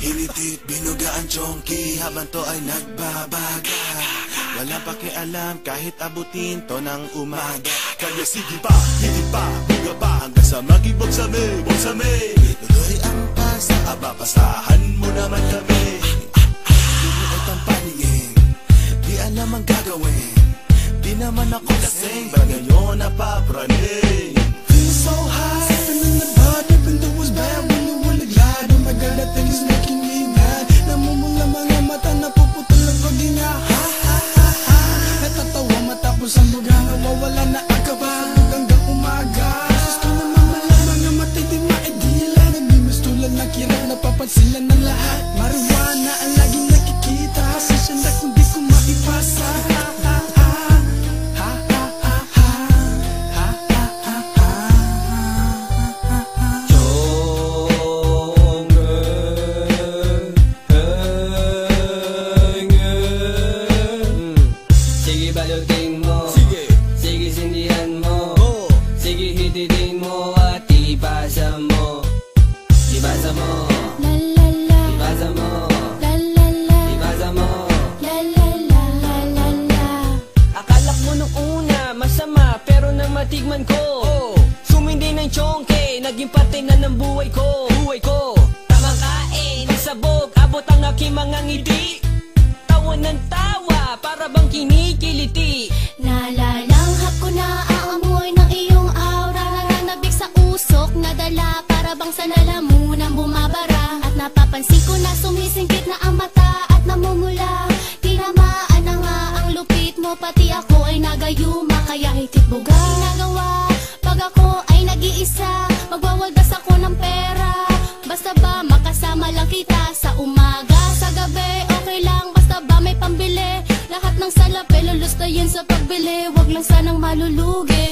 Hinitit, binuga ang chonky habang to ay nagbabaga. Wala pakialam kahit abutin to ng umaga. Kaya sige pa, higit pa, buga pa hanggang sa mag-ibogsame, bogsame. Ituloy ang pasa, aba pasahan mo naman kami. Lumuot ang paningin, di alam ang gagawin. Di naman ako lasing, ba ngayon napapraning. Feel so high, feeling the bud, even though it's bad. When you will glide, oh my god, that thing is making me mad. Namumula mga mata, napuputol ang paghinga. Ha ha ha ha, natatawa matapos ang buga. Nawawala na ang kaba, hanggang umaga. Gusto naman malaman nga matay di maidila. Nagmimistulan na kirap, napapansilan ng lahat. Marijuana ang laging nakikita, sasya na kung di ko maipasa. Balutin mo, sige sindihan mo, sige hititin mo at ipasa mo. Ipasa mo, la la la, ipasa mo, la la la, ipasa mo, la la la la la la. Akala mo nung una masama pero nang matigman ko, sumindi ng chonke, naging parte na ng buhay ko. Tamang kain, sabog, abot ang aking mga ngiti. Tawa ng tawa, para bang kinikiliti. Nalalanghap ko na ang amoy ng iyong aura. Nananabik sa usok na dala, para bang sa lalamunan bumabara. At napapansin ko na sumisingkit na ang mata at namumula. Tinamaan na nga ang lupit mo, pati ako ay nagayuma. Kaya hitit buga ginagawa pag ako ay nag-iisa. Magwawaldas ako ng pera, basta ba makasama lang kita. Sa umaga, sa gabi, okay lang, basta ba may pambili. Lahat ng salapi lulustayin sa pagbili, wag lang sanang malulugi.